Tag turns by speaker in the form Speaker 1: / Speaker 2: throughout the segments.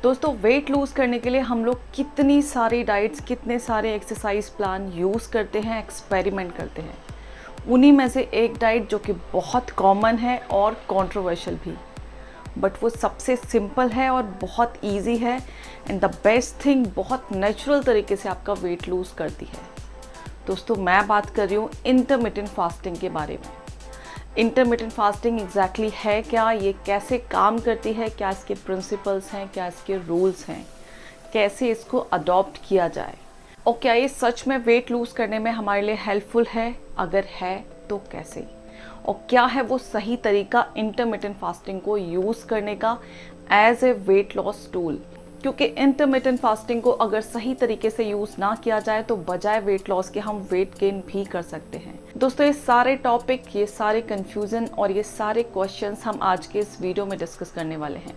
Speaker 1: दोस्तों weight lose करने के लिए हम लोग कितनी सारी डाइट्स, कितने सारे एक्सरसाइज प्लान यूज़ करते हैं, एक्सपेरिमेंट करते हैं। उन्हीं में से एक डाइट जो कि बहुत कॉमन है और कंट्रोवर्शियल भी, बट वो सबसे सिंपल है और बहुत इजी है एंड द बेस्ट थिंग, बहुत नेचुरल तरीके से आपका वेट लूज़ करती है। दोस्तों मैं बात कर रही हूँ इंटरमिटेंट फास्टिंग के बारे में। इंटरमिटेंट फास्टिंग एग्जैक्टली है क्या, ये कैसे काम करती है, क्या इसके प्रिंसिपल्स हैं, क्या इसके रूल्स हैं, कैसे इसको अडॉप्ट किया जाए और क्या ये सच में वेट लूज़ करने में हमारे लिए हेल्पफुल है, अगर है तो कैसे, और क्या है वो सही तरीका इंटरमिटेंट फास्टिंग को यूज़ करने का as a weight loss tool. क्योंकि इंटरमिटेंट फास्टिंग को अगर सही तरीके से यूज़ ना किया जाए तो बजाय वेट लॉस के हम वेट गेन भी कर सकते हैं। दोस्तों ये सारे टॉपिक, ये सारे कन्फ्यूज़न और ये सारे क्वेश्चंस हम आज के इस वीडियो में डिस्कस करने वाले हैं।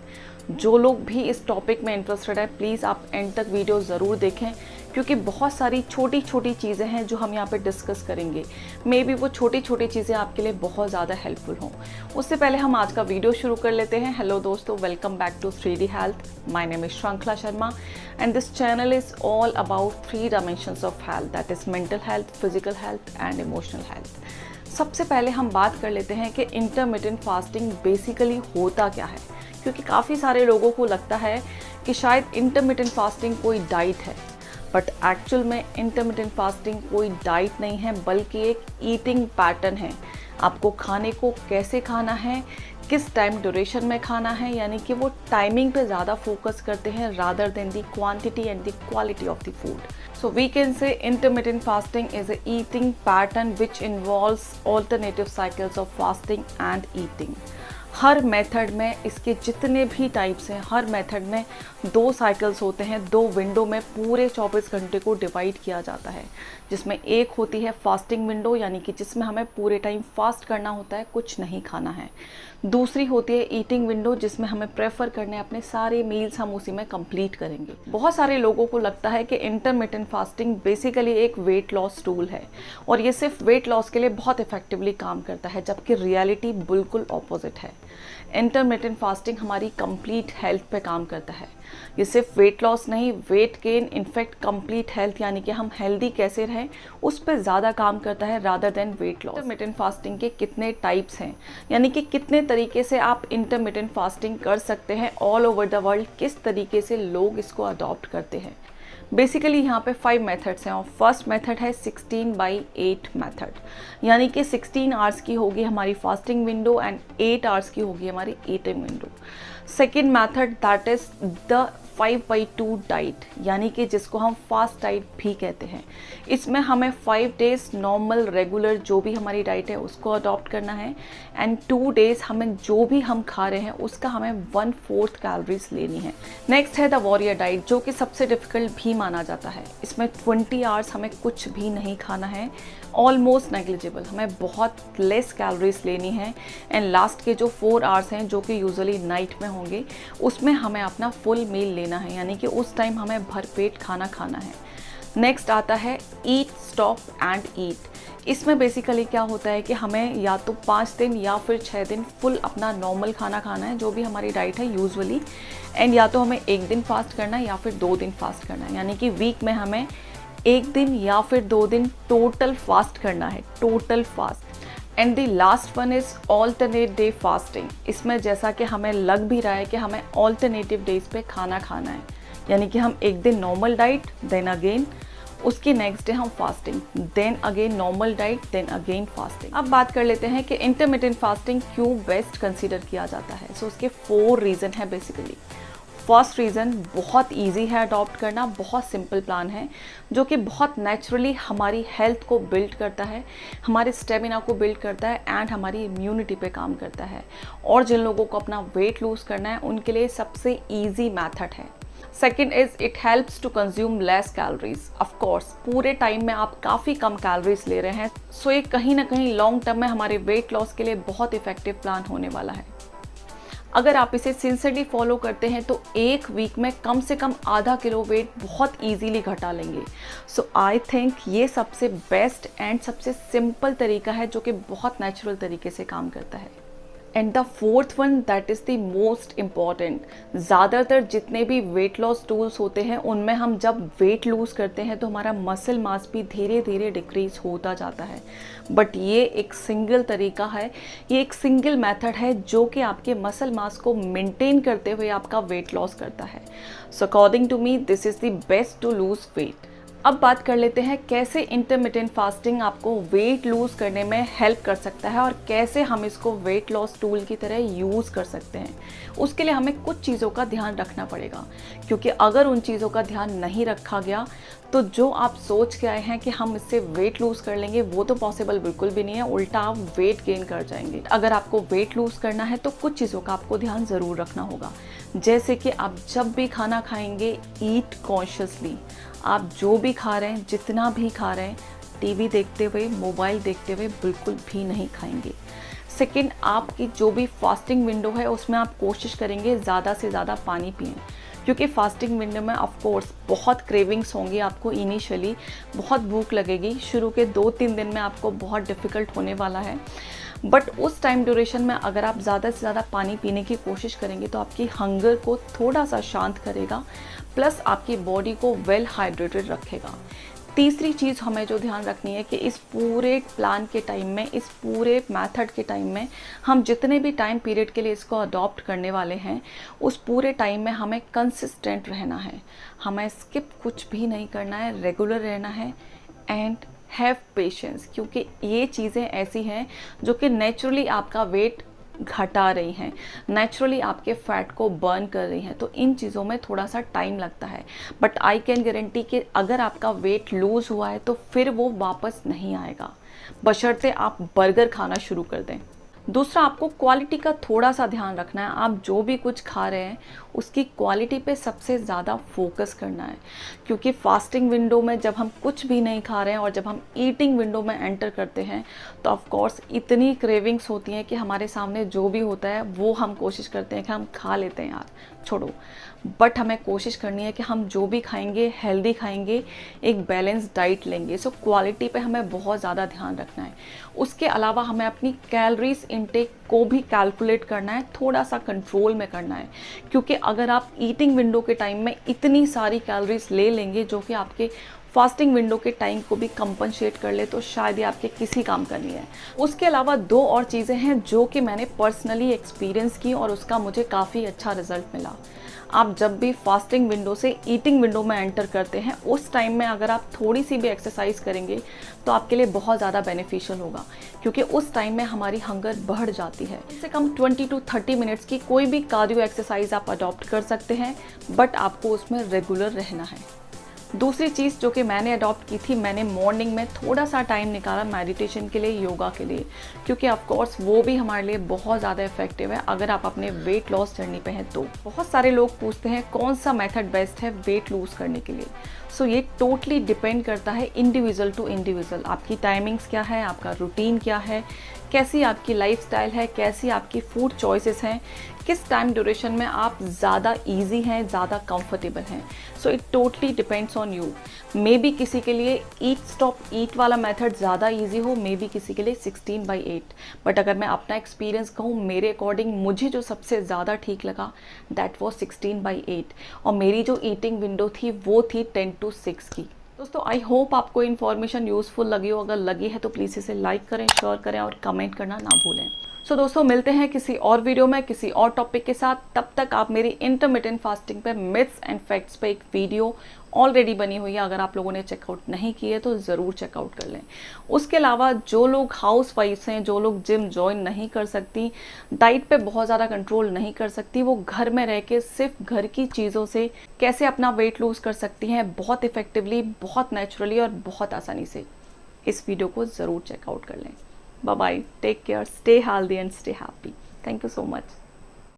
Speaker 1: जो लोग भी इस टॉपिक में इंटरेस्टेड है प्लीज़ आप एंड तक वीडियो ज़रूर देखें, क्योंकि बहुत सारी छोटी छोटी चीज़ें हैं जो हम यहाँ पे डिस्कस करेंगे। मे बी वो छोटी छोटी चीज़ें आपके लिए बहुत ज़्यादा हेल्पफुल हों। उससे पहले हम आज का वीडियो शुरू कर लेते हैं। हेलो दोस्तों, welcome back to 3D health. My name is Shrinkhala Sharma and this channel is all about 3 dimensions of health, that is mental health, physical health and emotional health. सबसे पहले हम बात कर लेते हैं कि इंटरमिटेंट फास्टिंग बेसिकली होता क्या है, क्योंकि काफ़ी सारे लोगों को लगता है कि शायद इंटरमिटेंट फास्टिंग कोई डाइट है, बट एक्चुअल में इंटरमिटेंट फास्टिंग कोई डाइट नहीं है, बल्कि एक ईटिंग पैटर्न है। आपको खाने को कैसे खाना है, किस टाइम ड्यूरेशन में खाना है, यानी कि वो टाइमिंग पे ज़्यादा फोकस करते हैं rather than the quantity and the quality of the food. So we can say intermittent fasting is a eating pattern which involves alternative cycles of fasting and eating. Her method में इसके जितने भी types हैं, हर method में 2 cycles होते हैं, 2 window में पूरे 24 घंटे को डिवाइड किया जाता है, जिसमें एक होती है फास्टिंग विंडो, यानी कि जिसमें हमें पूरे टाइम फास्ट करना होता है, कुछ नहीं खाना है। दूसरी होती है ईटिंग विंडो, जिसमें हमें प्रेफर करने अपने सारे मील्स हम उसी में कंप्लीट करेंगे। बहुत सारे लोगों को लगता है कि इंटरमिटेंट फास्टिंग बेसिकली एक वेट लॉस टूल है और ये सिर्फ वेट लॉस के लिए बहुत इफेक्टिवली काम करता है, जबकि रियलिटी बिल्कुल ऑपोजिट है। इंटरमिटेंट फास्टिंग हमारी कंप्लीट हेल्थ पे काम करता है। ये सिर्फ वेट लॉस नहीं, weight gain, in fact complete health, यानी कि हम हेल्दी कैसे रहें उस पर ज़्यादा काम करता है rather than weight loss. Intermittent fasting के कितने टाइप्स हैं, यानी कि कितने तरीके से आप इंटरमिटेंट फास्टिंग कर सकते हैं ऑल ओवर द वर्ल्ड, किस तरीके से लोग इसको अडॉप्ट करते हैं। बेसिकली यहाँ पे 5 मेथड्स हैं और फर्स्ट मेथड है 16/8 मेथड, यानी कि 16 आवर्स की होगी हमारी फास्टिंग विंडो एंड 8 आवर्स की होगी हमारी eating window. Second method that is the 5/2 diet, यानी कि जिसको हम फास्ट डाइट भी कहते हैं। इसमें हमें 5 डेज नॉर्मल रेगुलर जो भी हमारी डाइट है उसको अडॉप्ट करना है एंड 2 डेज हमें जो भी हम खा रहे हैं उसका हमें 1/4 कैलोरीज लेनी है। नेक्स्ट है द वॉरियर डाइट, जो कि सबसे डिफिकल्ट भी माना जाता है। इसमें 20 आवर्स हमें कुछ भी नहीं खाना है, ऑलमोस्ट नेग्लिजिबल, हमें बहुत लेस कैलोरीज लेनी है एंड लास्ट के जो 4 आवर्स हैं जो कि यूजुअली नाइट में होंगे, उसमें हमें अपना फुल मील लेना है, यानी कि उस टाइम हमें भरपेट खाना खाना है। नेक्स्ट आता है ईट, स्टॉप एंड ईट। इसमें बेसिकली क्या होता है कि हमें या तो 5 दिन या फिर 6 दिन फुल अपना नॉर्मल खाना खाना है, जो भी हमारी डाइट है यूजुअली, एंड या तो हमें 1 दिन फास्ट करना है या फिर 2 दिन फास्ट करना है, यानी कि वीक में हमें 1 दिन या फिर 2 दिन टोटल फास्ट करना है, total fast. And the last one is alternate day fasting. इसमें जैसा कि हमें लग भी रहा है कि हमें ऑल्टरनेटिव डेज पे खाना खाना है, यानी कि हम 1 दिन नॉर्मल डाइट, देन अगेन उसके नेक्स्ट डे हम fasting, then again normal diet, then again fasting. अब बात कर लेते हैं कि इंटरमिटेंट फास्टिंग क्यों बेस्ट कंसीडर किया जाता है। सो उसके 4 रीज़न है बेसिकली। फर्स्ट रीज़न, बहुत इजी है अडॉप्ट करना, बहुत सिंपल प्लान है जो कि बहुत नेचुरली हमारी हेल्थ को बिल्ड करता है, हमारे स्टेमिना को बिल्ड करता है एंड हमारी इम्यूनिटी पे काम करता है। और जिन लोगों को अपना वेट लूज़ करना है उनके लिए सबसे ईजी मैथड है। Second is it helps to consume less calories. Of course पूरे टाइम में आप काफ़ी कम कैलोरीज ले रहे हैं, सो ये कहीं ना कहीं लॉन्ग टर्म में हमारे वेट लॉस के लिए बहुत इफेक्टिव प्लान होने वाला है। अगर आप इसे सिंसियरली फॉलो करते हैं तो एक वीक में कम से कम आधा किलो वेट बहुत इजीली घटा लेंगे। सो आई थिंक ये सबसे बेस्ट एंड सबसे सिंपल तरीका है जो कि बहुत नेचुरल तरीके से काम करता है। And the fourth one, that is the most important. ज़्यादातर जितने भी वेट लॉस टूल्स होते हैं उनमें हम जब वेट लूज़ करते हैं तो हमारा मसल मास भी धीरे धीरे डिक्रीज होता जाता है, बट ये एक सिंगल तरीका है, ये एक सिंगल मेथड है जो कि आपके मसल मास को मेंटेन करते हुए आपका वेट लॉस करता है। So according to me this is the best to lose weight. अब बात कर लेते हैं कैसे इंटरमिटेंट फास्टिंग आपको वेट लूज करने में हेल्प कर सकता है और कैसे हम इसको वेट लॉस टूल की तरह यूज़ कर सकते हैं। उसके लिए हमें कुछ चीज़ों का ध्यान रखना पड़ेगा, क्योंकि अगर उन चीज़ों का ध्यान नहीं रखा गया तो जो आप सोच के आए हैं कि हम इससे वेट लूज़ कर लेंगे वो तो पॉसिबल बिल्कुल भी नहीं है, उल्टा आप वेट गेन कर जाएंगे। अगर आपको वेट लूज़ करना है तो कुछ चीज़ों का आपको ध्यान ज़रूर रखना होगा, जैसे कि आप जब भी खाना खाएंगे ईट कॉन्शियसली। आप जो भी खा रहे हैं, जितना भी खा रहे हैं, टीवी देखते हुए, मोबाइल देखते हुए बिल्कुल भी नहीं खाएंगे। सेकंड, आपकी जो भी फास्टिंग विंडो है उसमें आप कोशिश करेंगे ज़्यादा से ज़्यादा पानी पिएं, क्योंकि फास्टिंग विंडो में ऑफ कोर्स बहुत क्रेविंग्स होंगी, आपको इनिशियली बहुत भूख लगेगी, शुरू के 2-3 दिन में आपको बहुत डिफ़िकल्ट होने वाला है, बट उस टाइम ड्यूरेशन में अगर आप ज़्यादा से ज़्यादा पानी पीने की कोशिश करेंगे तो आपकी हंगर को थोड़ा सा शांत करेगा, प्लस आपकी बॉडी को वेल हाइड्रेटेड रखेगा। तीसरी चीज़ हमें जो ध्यान रखनी है कि इस पूरे प्लान के टाइम में, इस पूरे मेथड के टाइम में, हम जितने भी टाइम पीरियड के लिए इसको अडॉप्ट करने वाले हैं उस पूरे टाइम में हमें कंसिस्टेंट रहना है, हमें स्किप कुछ भी नहीं करना है, रेगुलर रहना है एंड हैव पेशेंस, क्योंकि ये चीज़ें ऐसी हैं जो कि नेचुरली आपका वेट घटा रही हैं, नेचुरली आपके फैट को बर्न कर रही हैं, तो इन चीज़ों में थोड़ा सा टाइम लगता है, बट आई कैन गारंटी कि अगर आपका वेट लूज़ हुआ है तो फिर वो वापस नहीं आएगा, बशर्ते आप बर्गर खाना शुरू कर दें। दूसरा, आपको क्वालिटी का थोड़ा सा ध्यान रखना है। आप जो भी कुछ खा रहे हैं उसकी क्वालिटी पे सबसे ज़्यादा फोकस करना है, क्योंकि फास्टिंग विंडो में जब हम कुछ भी नहीं खा रहे हैं और जब हम ईटिंग विंडो में एंटर करते हैं तो ऑफ कोर्स इतनी क्रेविंग्स होती हैं कि हमारे सामने जो भी होता है वो हम कोशिश करते हैं कि हम खा लेते हैं, यार छोड़ो, बट हमें कोशिश करनी है कि हम जो भी खाएंगे हेल्दी खाएंगे, एक बैलेंस डाइट लेंगे। सो क्वालिटी पे हमें बहुत ज़्यादा ध्यान रखना है। उसके अलावा हमें अपनी कैलोरीज इनटेक को भी कैलकुलेट करना है, थोड़ा सा कंट्रोल में करना है, क्योंकि अगर आप ईटिंग विंडो के टाइम में इतनी सारी कैलोरीज ले लेंगे जो कि आपके फास्टिंग विंडो के टाइम को भी कंपनसेट कर ले तो शायद ये आपके किसी काम का नहीं है। उसके अलावा 2 और चीज़ें हैं जो कि मैंने पर्सनली एक्सपीरियंस की और उसका मुझे काफ़ी अच्छा रिजल्ट मिला। आप जब भी फास्टिंग विंडो से ईटिंग विंडो में एंटर करते हैं उस टाइम में अगर आप थोड़ी सी भी एक्सरसाइज करेंगे तो आपके लिए बहुत ज़्यादा बेनिफिशियल होगा, क्योंकि उस टाइम में हमारी हंगर बढ़ जाती है। कम से कम 20 to 30 मिनट्स की कोई भी कार्डियो एक्सरसाइज आप अडॉप्ट कर सकते हैं, बट आपको उसमें रेगुलर रहना है। दूसरी चीज़ जो कि मैंने अडॉप्ट की थी, मैंने मॉर्निंग में थोड़ा सा टाइम निकाला मेडिटेशन के लिए, योगा के लिए, क्योंकि ऑफ कोर्स वो भी हमारे लिए बहुत ज़्यादा इफेक्टिव है अगर आप अपने वेट लॉस जर्नी पे हैं तो। बहुत सारे लोग पूछते हैं कौन सा मेथड बेस्ट है वेट लूज़ करने के लिए। सो ये टोटली डिपेंड करता है इंडिविजुअल टू इंडिविजुअल। आपकी टाइमिंग्स क्या है, आपका रूटीन क्या है, कैसी आपकी लाइफस्टाइल है, कैसी आपकी फूड चॉइसेस हैं, किस टाइम ड्यूरेशन में आप ज़्यादा इजी हैं, ज़्यादा कंफर्टेबल हैं। So it totally depends on you. May be किसी के लिए ईट स्टॉप ईट वाला मेथड ज़्यादा इजी हो, मे बी किसी के लिए 16/8, बट अगर मैं अपना एक्सपीरियंस कहूँ, मेरे अकॉर्डिंग मुझे जो सबसे ज़्यादा ठीक लगा दैट वॉज 16/8, और मेरी जो ईटिंग विंडो थी वो थी 10 to 6 की। दोस्तों आई होप आपको इन्फॉर्मेशन यूज़फुल लगी हो। अगर लगी है तो प्लीज़ इसे लाइक करें, शेयर करें और कमेंट करना ना भूलें। सो दोस्तों मिलते हैं किसी और वीडियो में किसी और टॉपिक के साथ। तब तक आप मेरी इंटरमिटेंट फास्टिंग पे मिथ्स एंड फैक्ट्स पे एक वीडियो ऑलरेडी बनी हुई है, अगर आप लोगों ने चेकआउट नहीं की है तो ज़रूर चेकआउट कर लें। उसके अलावा जो लोग हाउस वाइफ्स हैं, जो लोग जिम ज्वाइन नहीं कर सकती, डाइट पे बहुत ज़्यादा कंट्रोल नहीं कर सकती, वो घर में रह के सिर्फ घर की चीज़ों से कैसे अपना वेट लूज़ कर सकती हैं बहुत इफेक्टिवली, बहुत नेचुरली और बहुत आसानी से, इस वीडियो को ज़रूर चेकआउट कर लें। Bye bye, take care, stay healthy and stay happy. Thank you so much.